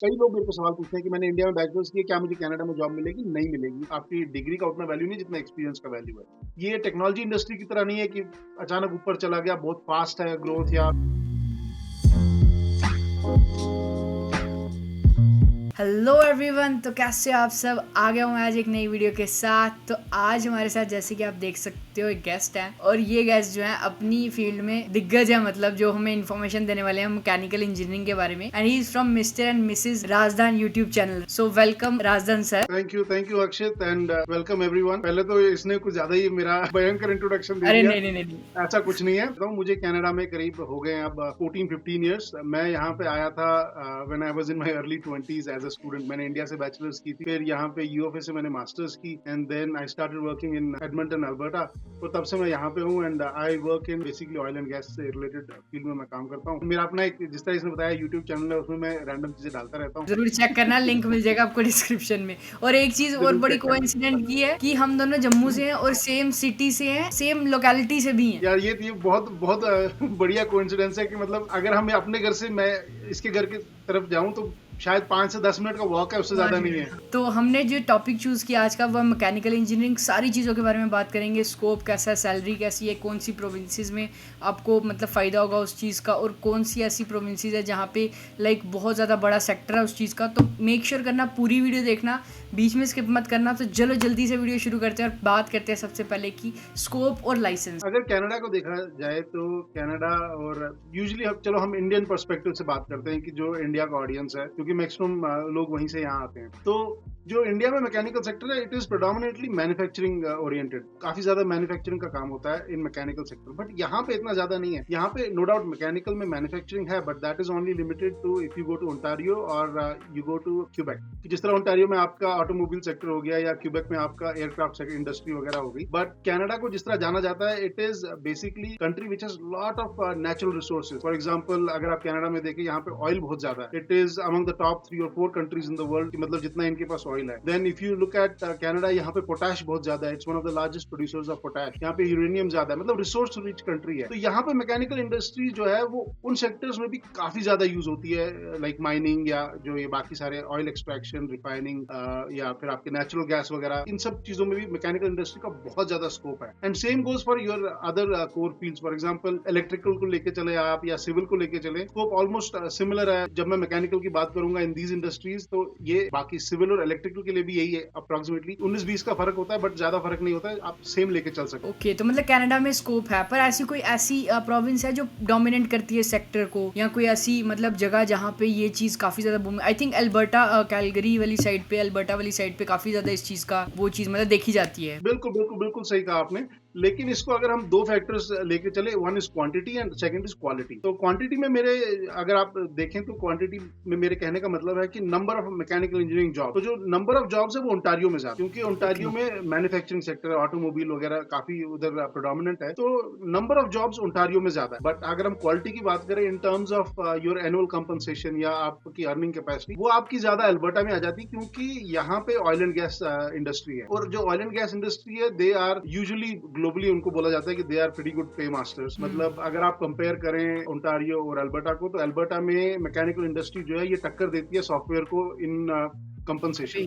कई लोग मेरे को सवाल पूछते हैं कि मैंने इंडिया में बैचलर्स किया, क्या मुझे कनाडा में जॉब मिलेगी? नहीं मिलेगी। आपकी डिग्री का उतना वैल्यू नहीं जितना एक्सपीरियंस का वैल्यू है। ये टेक्नोलॉजी इंडस्ट्री की तरह नहीं है कि अचानक ऊपर चला गया, बहुत फास्ट है ग्रोथ या हेलो एवरीवन, तो कैसे हो आप सब। आ गया हूँ आज एक नई वीडियो के साथ। तो आज हमारे साथ जैसे कि आप देख सकते हो एक गेस्ट है, और ये गेस्ट जो है अपनी फील्ड में दिग्गज है, मतलब जो हमें इन्फॉर्मेशन देने वाले हैं मैकेनिकल इंजीनियरिंग के बारे में। And he is from Mr and Mrs Razdan YouTube channel. So welcome Razdan sir. Thank you Akshit and welcome everyone. पहले तो इसने कुछ ज्यादा ही मेरा भयंकर इंट्रोडक्शन दे अरे दिया। नहीं नहीं नहीं नहीं। ऐसा कुछ नहीं है। तो मुझे कनाडा में करीब हो गए हैं अब 14-15 इयर्स। मैं यहाँ पे आया था when I was in my early 20s as a student. मैंने इंडिया से बैचलर्स की थी, फिर यहाँ पे यूएफए से मैंने मास्टर्स की and then I started working in Edmonton Alberta. तो तब से मैं यहाँ पे हूँ and I work in basically oil and gas से रिलेटेड फील्ड में मैं काम करता हूँ। मेरा अपना एक, जिस तरह इसने बताया, यूट्यूब चैनल है, उसमें मैं रैंडम चीजें डालता रहता हूँ। जरूर चेक करना, लिंक मिल जाएगा आपको डिस्क्रिप्शन में। और एक चीज और जरूर बड़ी चेक करना। कोइंसिडेंट की है कि हम दोनों जम्मू से हैं और सेम सिटी से हैं, सेम लोकेलिटी से भी हैं। यार ये बहुत बहुत बढ़िया कोइंसिडेंस है कि मतलब अगर हम अपने घर से मैं इसके घर की तरफ जाऊं तो शायद 5 से 10 मिनट का वॉक है, उससे ज्यादा नहीं है। तो हमने जो टॉपिक चूज किया आज का वह मैकेनिकल इंजीनियरिंग, सारी चीज़ों के बारे में बात करेंगे। स्कोप कैसा है, सैलरी कैसी है, कौन सी प्रोविंसेस में आपको मतलब फ़ायदा होगा उस चीज़ का, और कौन सी ऐसी प्रोविंसेस है जहाँ पे लाइक बहुत ज़्यादा बड़ा सेक्टर है उस चीज़ का। तो मेक श्योर करना पूरी वीडियो देखना, बीच में स्किप मत करना। तो चलो जल्दी से वीडियो शुरू करते हैं और बात करते हैं सबसे पहले की स्कोप और लाइसेंस। अगर कनाडा को देखा जाए तो कनाडा और यूजुअली चलो हम इंडियन पर्सपेक्टिव से बात करते हैं कि जो इंडिया का ऑडियंस है, क्योंकि मैक्सिमम लोग वहीं से यहाँ आते हैं। तो जो इंडिया में मैकेनिकल सेक्टर है, इट इज प्रेडोमिनेटली मैन्युफैक्चरिंग ओरिएंटेड। काफी ज्यादा मैन्युफैक्चरिंग का काम होता है इन मैकेनिकल सेक्टर, बट यहाँ पे इतना ज्यादा नहीं है। यहाँ पे नो डाउट मैकेनिकल में मैन्युफैक्चरिंग है, but that is only limited to if you go to Ontario और यू गो टू क्यूबेक। जिस तरह ओंटारियो में आपका ऑटोमोबाइल सेक्टर हो गया या क्यूबेक में आपका एयरक्राफ्ट इंडस्ट्री वगैरह हो गई, बट कनाडा को जिस तरह जाना जाता है, it is basically country which has lot of natural resources. For example अगर आप कनाडा में देखें, यहाँ पे ऑयल बहुत ज्यादा है। It is among the top 3 और 4 कंट्रीज इन द वर्ल्ड, मतलब जितना इनके पास ऑयल है। Then if you look at Canada, यहाँ पे पोटैश बहुत ज्यादा है। It's one of the largest producers of potash. यहाँ पे यूरेनियम ज्यादा है, मतलब रिसोर्स रिच कंट्री है। तो यहाँ पे मैकेनिकल इंडस्ट्री जो है वो उन सेक्टर्स में भी काफी ज्यादा यूज होती है, लाइक माइनिंग या जो ये बाकी सारे ऑयल एक्सट्रैक्शन, रिफाइनिंग या फिर आपके नेचुरल गैस वगैरह, इन सब चीजों में भी मैकेनिकल इंडस्ट्री का बहुत ज्यादा स्कोप है। And same goes for your other core fields. For example electrical को लेके चले आप या सिविल को लेके चले, स्कोप ऑलमोस्ट सिमिलर है। जब मैं मैकेनिकल की बात करूंगा इन दीज इंडस्ट्रीज, तो ये बाकी सिविल और इलेक्ट्रिकल के लिए भी यही है। अप्रोक्सीमेटली 19-20 का फर्क होता है, बट ज्यादा फर्क नहीं होता है। आप सेम लेके चल सकते। ओके, तो मतलब कनाडा में स्कोप है, पर ऐसी कोई ऐसी प्रोविंस है जो डोमिनेट करती है सेक्टर को, या कोई ऐसी मतलब जगह जहाँ पे ये चीज काफी ज्यादा boom. I think Alberta, Calgary वाली साइड पे, अल्बर्टा वाली साइड पे काफी ज्यादा इस चीज का वो चीज मतलब देखी जाती है। बिल्कुल बिल्कुल बिल्कुल सही कहा आपने। लेकिन इसको अगर हम दो फैक्टर्स लेके चले, one is quantity and second is quality. तो क्वांटिटी में मेरे, अगर आप देखें तो क्वांटिटी में मेरे कहने का मतलब है कि number of mechanical engineering job, तो जो नंबर ऑफ जॉब्स है वो ओंटारियो में ज्यादा, क्योंकि ओंटारियो में मैन्युफैक्चरिंग सेक्टर, ऑटोमोबाइल वगैरह काफी उधर प्रोडोमिनेंट है, तो नंबर ऑफ जॉब्स ओंटारियो में ज्यादा है। बट अगर हम क्वालिटी की बात करें in terms of your annual compensation या आपकी अर्निंग कैपेसिटी, वो आपकी ज्यादा अल्बर्टा में आ जाती है, क्योंकि यहाँ पे ऑयल एंड गैस इंडस्ट्री है। और जो ऑयल एंड गैस इंडस्ट्री है, दे आर यूजुअली ग्लोबली उनको बोला जाता है कि दे आर प्रीटी गुड पे मास्टर्स। मतलब अगर आप कंपेयर करें ओंटारियो और अल्बर्टा को, तो अल्बर्टा में मैकेनिकल इंडस्ट्री जो है ये टक्कर देती है सॉफ्टवेयर को इन कंपनसेशन।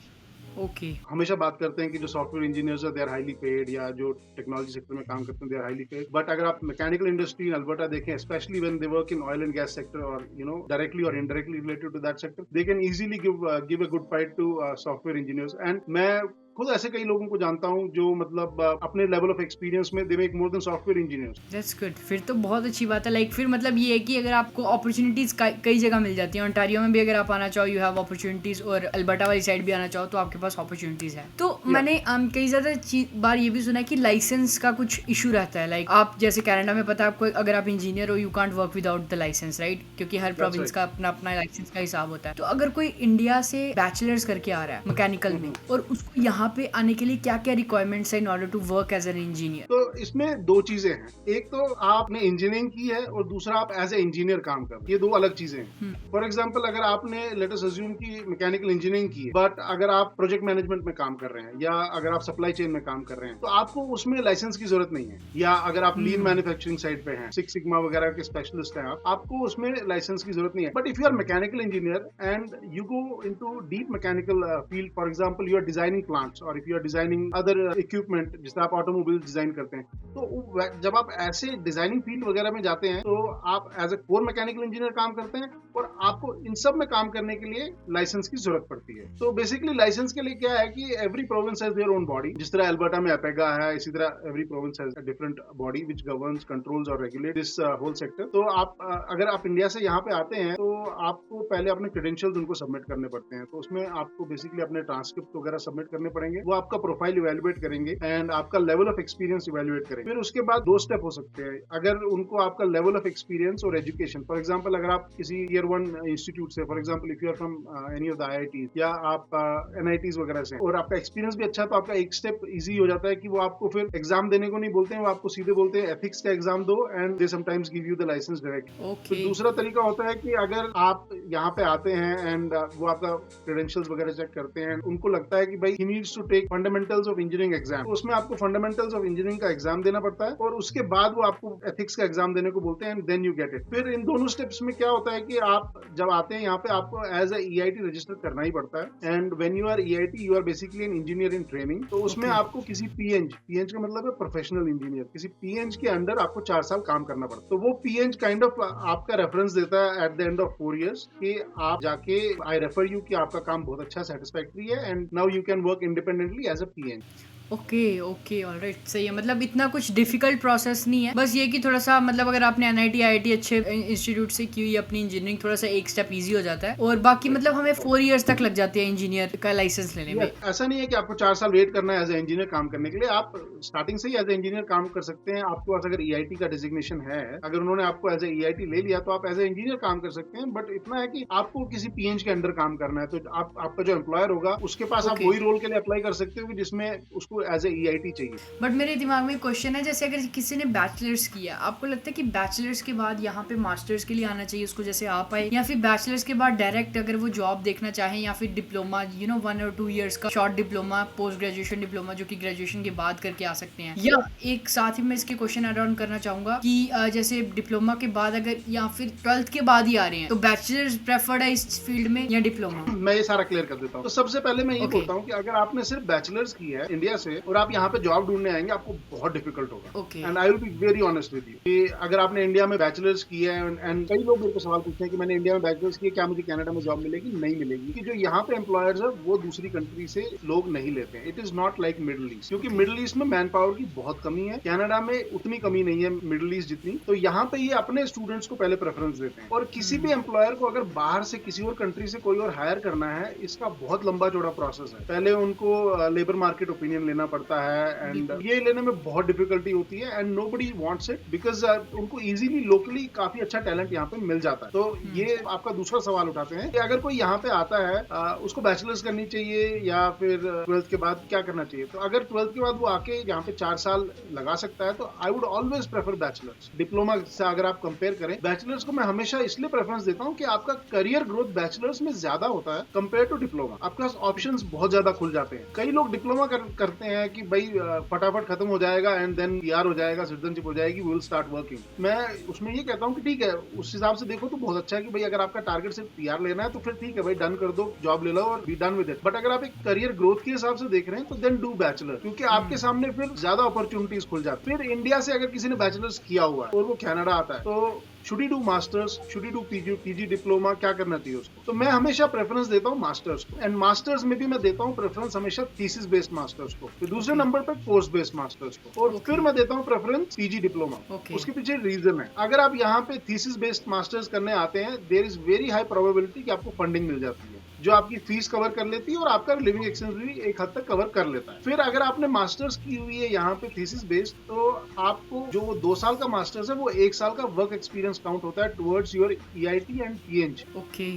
ओके। हमेशा बात करते हैं कि जो सॉफ्टवेयर इंजीनियर्स है दे आर हाईली पेड, या जो टेक्नोलॉजी सेक्टर में काम करते हैं they are highly paid. But अगर आप मैकेनिकल इंडस्ट्री इन अल्बर्टा देखें, specially when they work in oil and gas sector और डायरेक्टली और indirectly related to that sector, they can easily give a good fight to software engineers. And मैं खुद ऐसे कई लोगों को जानता हूं जो मतलब अपने लेवल ऑफ एक्सपीरियंस में they make more than software engineers. That's good, फिर तो बहुत अच्छी बात है। लाइक फिर मतलब ये है कि अगर आपको अपॉर्चुनिटीज कई जगह मिल जाती हैं, ओंटारियो में भी अगर आप आना चाहो यू हैव अपॉर्चुनिटीज, और अल्बर्टा वाली साइड भी आना चाहो तो आपके पास अपॉर्चुनिटीज है। तो मैंने कई ज़्यादा बार ये भी सुना है कि लाइसेंस का कुछ इशू रहता है। लाइक आप जैसे कनाडा में पता है आपको, अगर आप इंजीनियर हो you can't work without the license, right, क्योंकि हर प्रोविंस का अपना अपना लाइसेंस का हिसाब होता है। तो अगर कोई इंडिया से बैचलर्स करके आ रहा है मैकेनिकल में और उसको यहाँ यहाँ पे आने के लिए क्या क्या रिक्वायरमेंट्स है in order to work as an engineer? तो इसमें दो चीजें हैं, एक तो आपने इंजीनियरिंग की है और दूसरा आप एज ए इंजीनियर काम कर रहे हैं, ये दो अलग चीजें हैं। फॉर एग्जाम्पल अगर आपने लेट अस अज्यूम की मैकेनिकल इंजीनियरिंग की है, बट अगर आप प्रोजेक्ट मैनेजमेंट में काम कर रहे हैं या अगर आप सप्लाई चेन में काम कर रहे हैं, तो आपको उसमें लाइसेंस की जरूरत नहीं है। या अगर आप लीन मैन्युफैक्चरिंग साइड पे हैं, सिक्स सिग्मा वगैरह के स्पेशलिस्ट हैं, आपको उसमें लाइसेंस की जरूरत नहीं है। But if you are mechanical engineer and you go into deep mechanical field, for example you are designing plants और if you are designing other equipment, जिससे आप ऑटोमोबाइल डिजाइन करते हैं, तो जब आप ऐसे डिजाइनिंग फील्ड वगैरह में जाते हैं, तो आप as a core mechanical engineer काम करते हैं और आपको इन सब में काम करने के लिए लाइसेंस की जरूरत पड़ती है। तो बेसिकली लाइसेंस के लिए क्या है कि every province has their own body. जिस तरह अल्बर्टा में एपेगा है, इसी तरह every province has a different body which governs, controls और रेगुलेट दिस होल सेक्टर। तो आप अगर आप इंडिया से यहाँ पे आते हैं, तो आपको पहले अपने क्रेडेंशियल्स उनको सबमिट करने पड़ते हैं। तो उसमें आपको बेसिकली अपने ट्रांसक्रिप्ट वगैरह सबमिट करने पड़ेंगे, वो आपका प्रोफाइल इवेल्युएट करेंगे एंड आपका लेवल ऑफ एक्सपीरियंस इवेल्युएट करेंगे। फिर उसके बाद दो स्टेप हो सकते हैं। अगर उनको आपका लेवल ऑफ एक्सपीरियंस और एजुकेशन, फॉर एग्जांपल अगर आप किसी ईयर 1 इंस्टीट्यूट से, for example if you are from any of the IIT या आप एनआईटीज वगैरह से, और आपका एक्सपीरियंस भी अच्छा, तो आपका एक स्टेप इजी हो जाता है कि वो आपको फिर एग्जाम देने को नहीं बोलते हैं, वो आपको सीधे बोलते हैं एथिक्स का एग्जाम दो and they sometimes give you the license direct. फिर दूसरा तरीका होता है कि अगर आप यहाँ पे आते हैं एंड वो आपका क्रेडेंशियल्स वगैरह चेक करते हैं, उनको लगता है कि भाई ही needs to take fundamentals of engineering exam, तो उसमें आपको फंडामेंटल्स ऑफ इंजीनियरिंग का एग्जाम देना पड़ता है और उसके बाद वो आपको एथिक्स का एग्जाम देने को बोलते हैं and then you get it. फिर इन दोनों स्टेप्स में क्या होता है कि आप जब आते हैं यहाँ पे, आपको एज ए ईआईटी रजिस्टर करना ही पड़ता है and when you are EIT you are basically an engineer in training. तो उसमें आपको किसी पीएंज का मतलब है प्रोफेशनल इंजीनियर, किसी पीएंज के अंडर आपको 4 साल काम करना पड़ता है। तो वो पीएंज काइंड ऑफ आपका रेफरेंस देता है at the end of 4 years कि आप जाके आई रेफर यू कि आपका काम बहुत अच्छा सेटिस्फैक्टरी है and now you can work independently as a PEng. Okay alright, सही है। मतलब इतना कुछ डिफिकल्ट प्रोसेस नहीं है, बस ये कि थोड़ा सा मतलब अगर आपने एनआईटी आईआईटी अच्छे इंस्टीट्यूट से की हुई अपनी इंजीनियरिंग, थोड़ा सा एक स्टेप इजी हो जाता है और बाकी मतलब हमें 4 years तक लग जाते हैं इंजीनियर का लाइसेंस लेने में। ऐसा नहीं है कि आपको 4 साल वेट करना है एज ए इंजीनियर काम करने के लिए, आप स्टार्टिंग से ही एज ए इंजीनियर काम कर सकते हैं। आपके पास अगर ईआईटी का डिजिग्नेशन है, अगर उन्होंने आपको एज ए ईआईटी ले लिया, तो आप एज ए इंजीनियर काम कर सकते हैं। बट इतना है कि आपको किसी पीएंज के अंडर काम करना है, तो आपका जो एम्प्लॉयर होगा उसके पास आप वही रोल के लिए अप्लाई कर सकते हो जिसमें उसको एज ए ईआईटी। बट मेरे दिमाग में क्वेश्चन है, जैसे अगर किसी ने बैचलर्स किया, आपको लगता है कि बैचलर्स के बाद यहाँ पे मास्टर्स के लिए आना चाहिए उसको जैसे आप आए, या फिर बैचलर्स के बाद डायरेक्ट अगर वो जॉब देखना चाहे, या फिर डिप्लोमा 1 or 2 years का short diploma, post graduation diploma जो कि ग्रेजुएशन के बाद करके आ सकते हैं? या एक साथ ही मैं इसके क्वेश्चन एड ऑन करना चाहूंगा कि जैसे डिप्लोमा के बाद अगर या फिर 12th के बाद ही आ रहे हैं, तो बैचलर्स प्रेफर्ड है इस फील्ड में या डिप्लोमा? मैं ये सारा क्लियर कर देता हूँ। तो सबसे पहले मैं ये बोलता हूँ कि अगर आपने सिर्फ बैचलर्स की है इंडिया से और आप यहाँ पे जॉब ढूंढने आएंगे, आपको बहुत डिफिकल्ट होगा। And I will be very honest with you कि अगर आपने इंडिया में बैचलर्स की है, एंड कई लोग मेरे को सवाल पूछते हैं कि मैंने इंडिया में बैचलर्स की है, क्या मुझे कनाडा में जॉब मिलेगी? नहीं मिलेगी। कि जो यहाँ पे एम्प्लॉयर्स है वो दूसरी कंट्री से लोग नहीं लेते हैं। It is not like middle east, क्योंकि मिडिल ईस्ट में मैन पावर की बहुत कमी है, कनाडा में उतनी कमी नहीं है मिडिल ईस्ट जितनी। तो यहाँ पे ये अपने स्टूडेंट्स को पहले प्रेफरेंस देते हैं। और किसी भी एम्प्लॉयर को अगर बाहर से किसी और कंट्री से कोई और हायर करना है, इसका बहुत लंबा चौड़ा प्रोसेस है। पहले उनको लेबर मार्केट ओपिनियन लेना पड़ता है एंड ये लेने में बहुत डिफिकल्टी होती है and nobody wants it because उनको इजीली लोकली काफी अच्छा टैलेंट यहाँ पे मिल जाता है। तो ये आपका दूसरा सवाल उठाते हैं कि अगर कोई यहाँ पे आता है, उसको बैचलर्स करनी चाहिए या फिर 12th के बाद क्या करना चाहिए? तो अगर 12th के बाद वो आके यहाँ पे 4 साल लगा सकता है, तो आई would always prefer bachelors. Diploma से अगर आप कंपेयर करें, बैचलर्स को मैं हमेशा इसलिए प्रेफरेंस देता हूँ कि आपका करियर ग्रोथ बैचलर्स में ज्यादा होता है कंपेयर टू डिप्लोमा। आपके पास ऑप्शंस बहुत ज्यादा खुल जाते हैं। कई लोग डिप्लोमा करते हैं कि भाई फटाफट खत्म हो जाएगा एंड देन पीआर हो जाएगा, सिटीजनशिप हो जाएगी, वी विल स्टार्ट वर्किंग। मैं उसमें ये कहता हूँ कि ठीक है, उस हिसाब से देखो तो बहुत अच्छा है कि भाई अगर आपका टारगेट सिर्फ पीआर लेना है तो फिर ठीक है भाई, डन कर दो, जॉब ले लो और be done with it. But अगर आप एक करियर ग्रोथ के हिसाब से देख रहे हैं तो देन डू बैचलर, क्योंकि आपके सामने फिर ज्यादा अपॉर्चुनिटीज खुल जाती है। फिर इंडिया से अगर किसी ने बैचलर्स किया हुआ है और वो कनाडा आता है, तो should he do masters, should he do PG diploma, क्या करना चाहिए उसको? तो मैं हमेशा प्रेफरेंस देता हूँ मास्टर्स को, एंड मास्टर्स में भी मैं देता हूँ प्रेफरेंस हमेशा थीसिस बेस्ड मास्टर्स को, फिर दूसरे नंबर पर कोर्स बेस्ड मास्टर्स को, और फिर मैं देता हूँ प्रेफरेंस पीजी डिप्लोमा। उसके पीछे रीजन है, अगर आप यहाँ पे थीसिस बेस्ड मास्टर्स करने आते हैं, there is very high probability कि आपको फंडिंग मिल जाती है जो आपकी फीस कवर कर लेती है और आपका लिविंग एक्सपेंस भी एक हद तक कवर कर लेता है। फिर अगर आपने मास्टर्स की हुई है यहाँ पे थीसिस बेस्ड, तो आपको जो वो 2 साल का मास्टर्स है वो 1 साल का वर्क एक्सपीरियंस काउंट होता है towards your EIT and PEng. Okay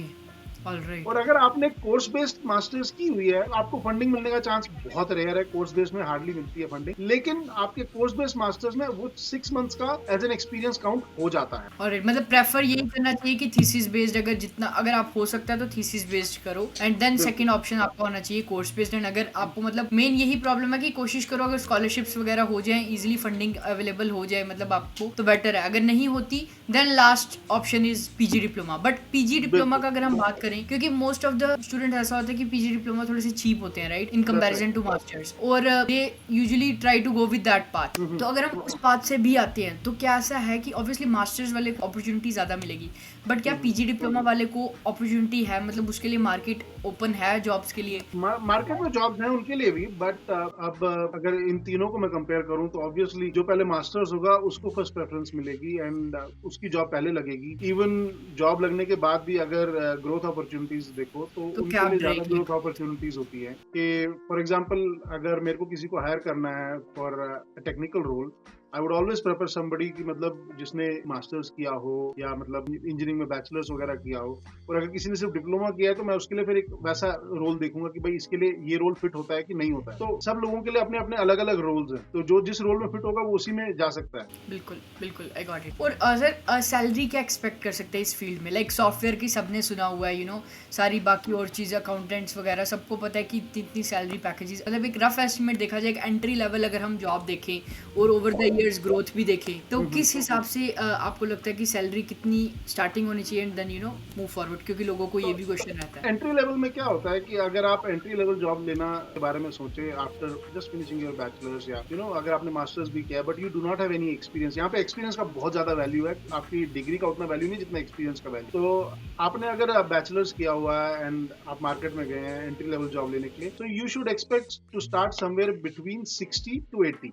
alright. और अगर आपने कोर्स बेस्ड मास्टर्स की हुई है, आपको फंडिंग मिलने का चांस बहुत रेयर है। कोर्स बेस्ड में हार्डली मिलती है फंडिंग, लेकिन आपके कोर्स बेस्ड मास्टर्स में वो 6 मंथ्स का एज एन एक्सपीरियंस काउंट हो जाता है। ऑलराइट, मतलब प्रेफर यही करना चाहिए कि थीसिस बेस्ड, अगर जितना अगर आप हो सकता है तो थीसिस बेस्ड करो, एंड देन बिल्कुल सेकंड ऑप्शन आपका होना चाहिए कोर्स बेस्ड। एंड अगर आपको मतलब मेन यही प्रॉब्लम है कि कोशिश करो अगर स्कॉलरशिप्स वगैरह हो जाए, इजीली फंडिंग अवेलेबल हो जाए मतलब आपको, तो बेटर है। अगर नहीं होती then last option is PG diploma. But PG diploma बिल्कुल, का अगर हम बात करें, क्योंकि मोस्ट ऑफ द स्टूडेंट ऐसा होता है कि पीजी डिप्लोमा थोड़े से चीप होते हैं right, in that's right. Comparison to masters, और they usually try to go with that path. तो अगर हम उस पाथ से भी आते हैं तो क्या ऐसा है कि ऑब्वियसली मास्टर्स वाले को अपॉर्चुनिटी ज़्यादा मिलेगी, बट क्या पीजी डिप्लोमा वाले को अपॉर्चुनिटी है, मतलब उसके लिए मार्केट ओपन है जॉब्स के लिए? मार्केट में जॉब्स हैं उनके लिए भी, बट अब अगर इन तीनों को मैं कंपेयर करूं तो ऑब्वियसली जो पहले मास्टर्स होगा उसको फर्स्ट प्रेफरेंस मिलेगी, एंड उसकी जॉब पहले लगेगी। इवन जॉब लगने के बाद भी अगर ग्रोथ अपॉर्चुनिटीज देखो तो तो क्या उनके लिए ज्यादा डायरेक्टली? ग्रोथ अपॉर्चुनिटीज होती है कि फॉर एग्जांपल अगर मेरे को किसी को हायर करना है for technical role, I would always prefer somebody की मतलब जिसने मास्टर्स किया हो या मतलब इंजीनियरिंग में बैचलर्स वगैरह किया हो। और अगर किसी ने सिर्फ डिप्लोमा किया है तो मैं उसके लिए फिर एक वैसा रोल देखूंगा कि भाई इसके लिए ये रोल फिट होता है कि नहीं होता है। तो सब लोगों के लिए अपने अपने अलग अलग रोल्स हैं, तो जो जिस रोल में फिट होगा वो उसी में जा सकता है। बिल्कुल बिल्कुल, आई गॉट इट। और सर सैलरी क्या एक्सपेक्ट कर सकते हैं इस फील्ड में? लाइक सॉफ्टवेयर की सबने सुना हुआ है, सारी बाकी और चीज़ अकाउंटेंट्स वगैरह सबको पता है कि इतनी सैलरी पैकेजेस, मतलब एक रफ एस्टिमेट देखा जाए, एक एंट्री लेवल अगर हम जॉब देखें और ओवर द ईयर्स ग्रोथ भी देखें, तो किस हिसाब से आपको लगता है कि सैलरी कितनी स्टार्टिंग होनी चाहिए, एंड देन मूव फॉरवर्ड, क्योंकि लोगों को ये भी क्वेश्चन रहता है। एंट्री लेवल में क्या होता है कि अगर आप एंट्री लेवल जॉब लेना के बारे में सोचे after just finishing your bachelors, या अगर आपने मास्टर्स भी किया but you do not have any experience, यहाँ पे एक्सपीरियंस का बहुत ज्यादा वैल्यू है, आपकी डिग्री का उतना वैल्यू नहीं जितना एक्सपीरियंस का वैल्यू। तो आपने अगर बैचलर्स किया हुआ है एंड आप मार्केट में गए हैं एंट्री लेवल जॉब लेने के लिए, तो you should expect to start somewhere between 60 to 80।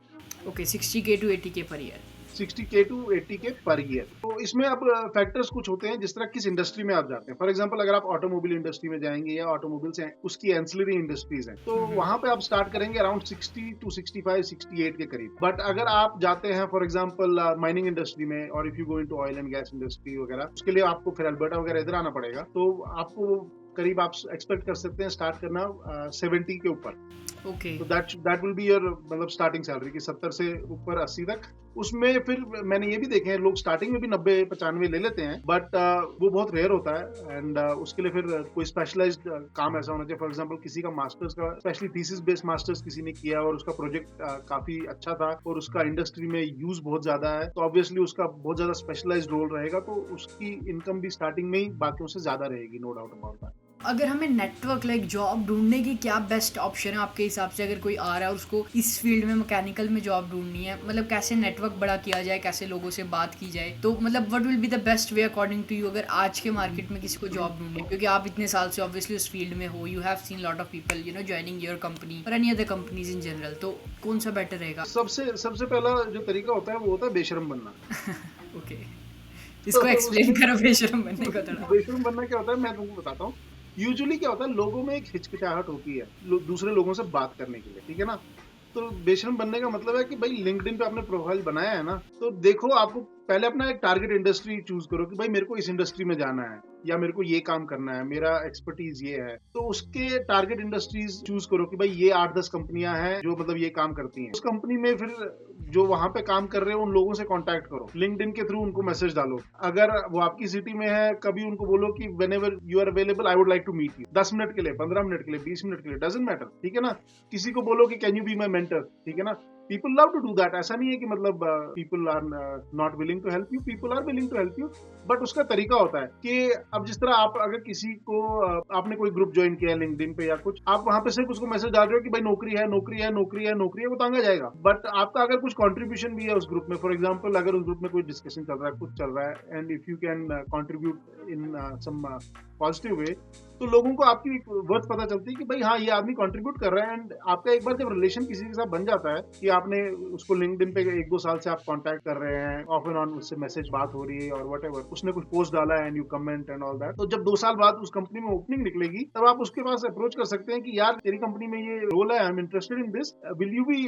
Okay, 60K to 80K per year. 60K to 80K per year. तो इसमें अब फैक्टर्स कुछ होते हैं, जिस तरह किस इंडस्ट्री में आप जाते हैं। फॉर एग्जांपल अगर आप ऑटोमोबाइल इंडस्ट्री में जाएंगे या ऑटोमोबाइल से उसकी एंसिलरी इंडस्ट्रीज हैं, तो वहां पे आप स्टार्ट करेंगे अराउंड 60 to 65 68 के करीब। बट अगर आप जाते हैं फॉर एग्जांपल माइनिंग इंडस्ट्री में, और if you go into oil and gas industry वगैरह, उसके लिए आपको फिर अल्बर्टा वगैरह इधर आना पड़ेगा, तो आपको करीब आप एक्सपेक्ट कर सकते हैं स्टार्ट करना 70 के ऊपर। ओके। तो दैट विल बी योर मतलब स्टार्टिंग सैलरी की 70 से ऊपर 80 तक। उसमें फिर मैंने ये भी देखे हैं लोग स्टार्टिंग में भी 90 95 ले लेते हैं, बट वो बहुत रेयर होता है, एंड उसके लिए फिर कोई स्पेशलाइज्ड काम ऐसा होना चाहिए। फॉर एग्जांपल किसी का मास्टर्स का स्पेशली थीसिस बेस्ड मास्टर्स किसी ने किया और उसका प्रोजेक्ट काफी अच्छा था और उसका इंडस्ट्री में यूज बहुत ज्यादा है, तो ऑब्वियसली उसका बहुत ज्यादा स्पेशलाइज्ड रोल रहेगा, तो उसकी इनकम भी स्टार्टिंग में ही बाकियों से ज्यादा रहेगी, नो डाउट अबाउट दैट। अगर हमें नेटवर्क लाइक जॉब ढूंढने की क्या बेस्ट ऑप्शन है आपके हिसाब से? अगर कोई आ रहा है और उसको इस फील्ड में मैकेनिकल में जॉब ढूंढनी है, मतलब कैसे नेटवर्क बड़ा किया जाए, कैसे लोगों से बात की जाए, तो मतलब what will be the best way according to you अगर आज के मार्केट में किसी को जॉब ढूंढनी है? क्योंकि आप इतने साल से ऑब्वियसली उस फील्ड में हो, you have seen lot of people joining your company और any other companies in general, तो कौन सा बेटर रहेगा? सबसे पहला जो तरीका होता है वो होता है बेशरम बनना। ओके, इसको एक्सप्लेन करो बेशरम बनने को थोड़ा। बेशरम बनना क्या होता है मैं तुमको बताता हूँ। यूजुअली क्या होता है, लोगों में एक हिचकिचाहट होती है दूसरे लोगों से बात करने के लिए, ठीक है ना। तो बेशरम बनने का मतलब है कि भाई लिंक्डइन पे आपने प्रोफाइल बनाया है ना, तो देखो आपको पहले अपना एक टारगेट इंडस्ट्री चूज करो कि भाई मेरे को इस इंडस्ट्री में जाना है या मेरे को ये काम करना है, मेरा एक्सपर्टीज ये है, तो उसके टारगेट इंडस्ट्रीज चूज करो कि भाई ये 8-10 कंपनियां हैं जो मतलब ये काम करती हैं। उस कंपनी में फिर जो वहां पे काम कर रहे हो उन लोगों से कांटेक्ट करो, लिंक्डइन के थ्रू उनको मैसेज डालो। अगर वो आपकी सिटी में है, कभी उनको बोलो कि whenever you are available I would like to meet you, 10 minute के लिए, 15 मिनट के लिए, 20 मिनट के लिए, डजंट मैटर, ठीक है ना। किसी को बोलो कि can you be my mentor, ठीक है ना। People love to do that. ऐसा नहीं है कि मतलब people are not willing to help you, people are willing to help you, but उसका तरीका होता है कि अब जिस तरह आप अगर किसी को आपने कोई ग्रुप ज्वाइन किया लिंक्डइन पे या कुछ, आप वहां पे सिर्फ उसको मैसेज डाल रहे हो कि भाई नौकरी है नौकरी है नौकरी है नौकरी है, वो तांगा जाएगा। बट आपका अगर कुछ कंट्रीब्यूशन भी है उस ग्रुप में, फॉर एग्जांपल अगर उस ग्रुप में कोई डिस्कशन चल रहा है, कुछ चल रहा है, and if you can contribute in some positive way, तो लोगों को आपकी वर्थ पता चलती है कि भाई हाँ ये आदमी कंट्रीब्यूट कर रहा है। एंड आपका एक बार जब रिलेशन किसी के साथ बन जाता है कि आपने उसको लिंक्डइन पे 1-2 साल से आप कांटेक्ट कर रहे हैं, ऑफ एंड ऑन उससे मैसेज बात हो रही है और व्हाटएवर, उसने कुछ पोस्ट डाला है and you comment and all that, तो जब 2 साल बाद उस कंपनी में ओपनिंग निकलेगी तब आप उसके पास अप्रोच कर सकते हैं कि यार तेरी कंपनी में ये रोल है, I am interested in this, will you be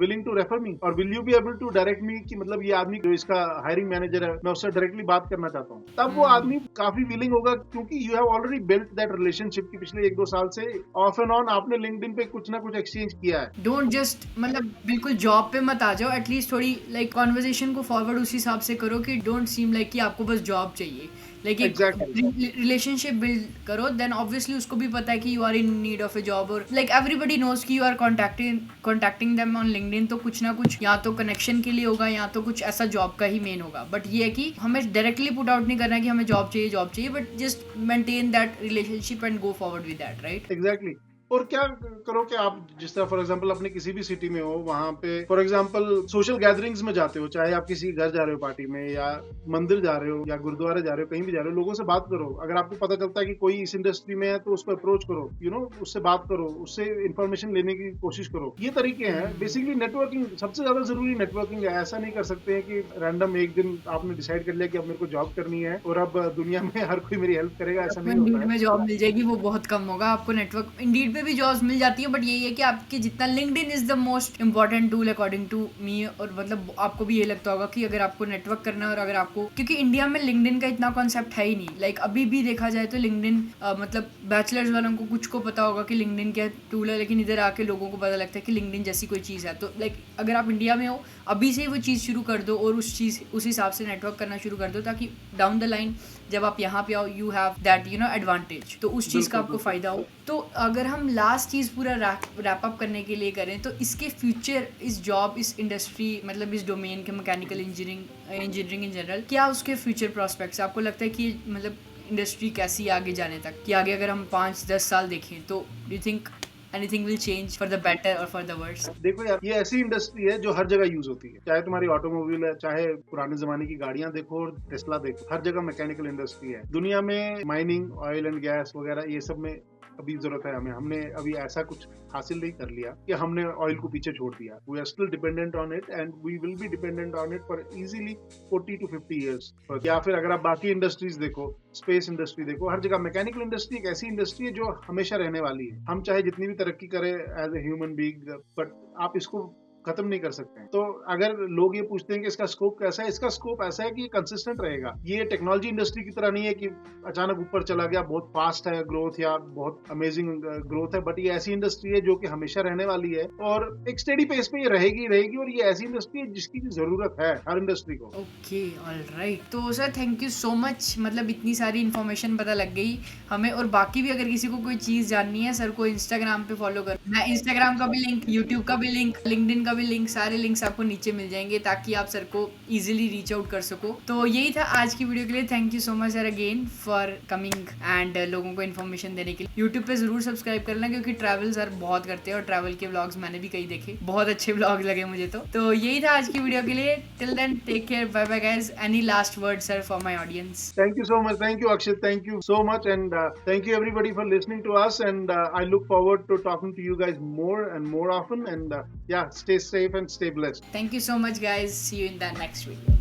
willing to refer me, और will you be able to direct me, कि मतलब ये आदमी जो इसका हायरिंग मैनेजर है मैं उससे डायरेक्टली बात करना चाहता हूँ। तब वो आदमी काफी विलिंग होगा, क्योंकि क्योंकि you have already built that relationship की पिछले 1-2 साल से ऑफ एंड ऑन आपने लिंक्डइन पे कुछ ना कुछ एक्सचेंज किया है। डोंट जस्ट मतलब बिल्कुल जॉब पे मत आ जाओ, एटलीस्ट थोड़ी लाइक कॉन्वर्जेशन को फॉरवर्ड उस हिसाब से करो कि डोंट सीम लाइक कि आपको बस जॉब चाहिए, लाइक एक एग्जैक्टली रिलेशनशिप बिल्ड करो, देन ऑब्वियसली उसको भी पता है कि you are in need of a job, और लाइक एवरीबडी नोज कि you are contacting them on LinkedIn, तो कुछ ना कुछ या तो कनेक्शन के लिए होगा या तो कुछ ऐसा जॉब का ही मेन होगा। बट ये है कि हमें डायरेक्टली पुट आउट नहीं करना है कि हमें जॉब चाहिए, but just maintain that relationship and go forward with that, right? Exactly. और क्या करो कि आप जिस तरह फॉर एग्जांपल अपने किसी भी सिटी में हो, वहां पे फॉर एग्जांपल सोशल गैदरिंग्स में जाते हो, चाहे आप किसी घर जा रहे हो पार्टी में, या मंदिर जा रहे हो, या गुरुद्वारे जा रहे हो, कहीं भी जा रहे हो, लोगों से बात करो। अगर आपको पता चलता है कि कोई इस इंडस्ट्री में है तो उसको अप्रोच करो, यू नो, उससे बात करो, उससे इन्फॉर्मेशन लेने की कोशिश करो। ये तरीके हैं बेसिकली। नेटवर्किंग सबसे ज्यादा जरूरी नेटवर्किंग है। ऐसा नहीं कर सकते हैं कि रैंडम एक दिन आपने डिसाइड कर लिया कि अब मेरे को जॉब करनी है और अब दुनिया में हर कोई मेरी हेल्प करेगा, ऐसा नहीं होता है। में जॉब मिल जाएगी वो बहुत कम होगा आपको। नेटवर्क इंडीड पे भी जॉब्स मिल जाती है, बट यही है कि आपके जितना LinkedIn is the most important tool according to me. और मतलब आपको भी ये लगता होगा कि अगर आपको नेटवर्क करना है, और अगर आपको, क्योंकि इंडिया में लिंक्डइन का इतना कॉन्सेप्ट है ही नहीं, लाइक अभी भी देखा जाए तो लिंक्डइन मतलब बैचलर्स वालों को कुछ को पता होगा कि लिंक्डइन क्या टूल है, लेकिन इधर आके लोगों को पता लगता है कि लिंक्डइन जैसी कोई चीज़ है। तो लाइक अगर आप इंडिया में हो, अभी से ही वो चीज़ शुरू कर दो और उस हिसाब से नेटवर्क करना शुरू कर दो, ताकि डाउन द लाइन जब आप यहाँ पे आओ यू हैव दैट एडवांटेज, तो उस चीज़ का आपको फ़ायदा हो। तो अगर हम लास्ट चीज़ पूरा रैप अप करने के लिए करें, तो इसके फ्यूचर, इस जॉब, इस इंडस्ट्री, मतलब इस डोमेन के मैकेनिकल इंजीनियरिंग इन जनरल, क्या उसके फ्यूचर प्रोस्पेक्ट्स आपको लगता है कि मतलब इंडस्ट्री कैसी आगे जाने तक, कि आगे अगर हम 5-10 साल देखें तो do you think anything will change for the better और फॉर द वर्स? देखो यार, ये ऐसी इंडस्ट्री है जो हर जगह यूज होती है। चाहे तुम्हारी ऑटोमोबाइल है, चाहे पुराने जमाने की गाड़ियां देखो और टेस्ला देखो, हर जगह मैकेनिकल इंडस्ट्री है। दुनिया में माइनिंग, ऑयल एंड गैस वगैरह, ये सब में अभी जरूरत है हमें। हमने अभी ऐसा कुछ हासिल नहीं कर लिया कि हमने ऑयल को पीछे छोड़ दिया। We are still dependent on it and we will be dependent on it for easily 40 to 50 years। या फिर अगर आप बाकी इंडस्ट्रीज देखो, स्पेस इंडस्ट्री देखो, हर जगह मैकेनिकल इंडस्ट्री एक ऐसी इंडस्ट्री है जो हमेशा रहने वाली है। हम चाहे जितनी भी तरक्की करें as a human being, but आप इसको खत्म नहीं कर सकते हैं। तो अगर लोग ये पूछते हैं कि इसका स्कोप कैसा है, इसका स्कोप ऐसा है कि ये कंसिस्टेंट रहेगा। ये टेक्नोलॉजी इंडस्ट्री की तरह नहीं है कि अचानक ऊपर चला गया, बहुत फास्ट है ग्रोथ या बहुत अमेजिंग ग्रोथ है, बट ये ऐसी इंडस्ट्री है जो कि हमेशा रहने वाली है और एक स्टेडी पेस पे ये रहेगी। और ये ऐसी इंडस्ट्री है जिसकी जरूरत है हर इंडस्ट्री को। Okay, alright. तो sir thank you so much, मतलब इतनी सारी इन्फॉर्मेशन पता लग गई हमें। और बाकी भी अगर किसी को कोई चीज़ जाननी है, सर को इंस्टाग्राम पे फॉलो कर, मैं इंस्टाग्राम का भी लिंक, यूट्यूब का भी लिंक, लिंक्डइन का भी लिंक, सारे लिंक्स आपको नीचे मिल जाएंगे ताकि आप सर को इजीली रीच आउट कर सको। तो यही था आज की वीडियो के लिए। Thank you so much sir again for coming and लोगों को इन्फॉर्मेशन देने के लिए। यूट्यूब पे जरूर सब्सक्राइब करना, क्योंकि ट्रैवल सर बहुत करते हैं और ट्रैवल के व्लॉग्स मैंने भी कई देखे, बहुत अच्छे व्लॉग लगे मुझे। तो यही था आज की वीडियो के लिए। Till then take care, bye bye guys. Any last word sir for my audience? Thank you so much. Thank you, Akshit. Thank you so much. And thank you everybody for listening to us. And I look forward to talking to you guys more and more often. And yeah, stay safe and stay blessed. Thank you so much guys. See you in the next video.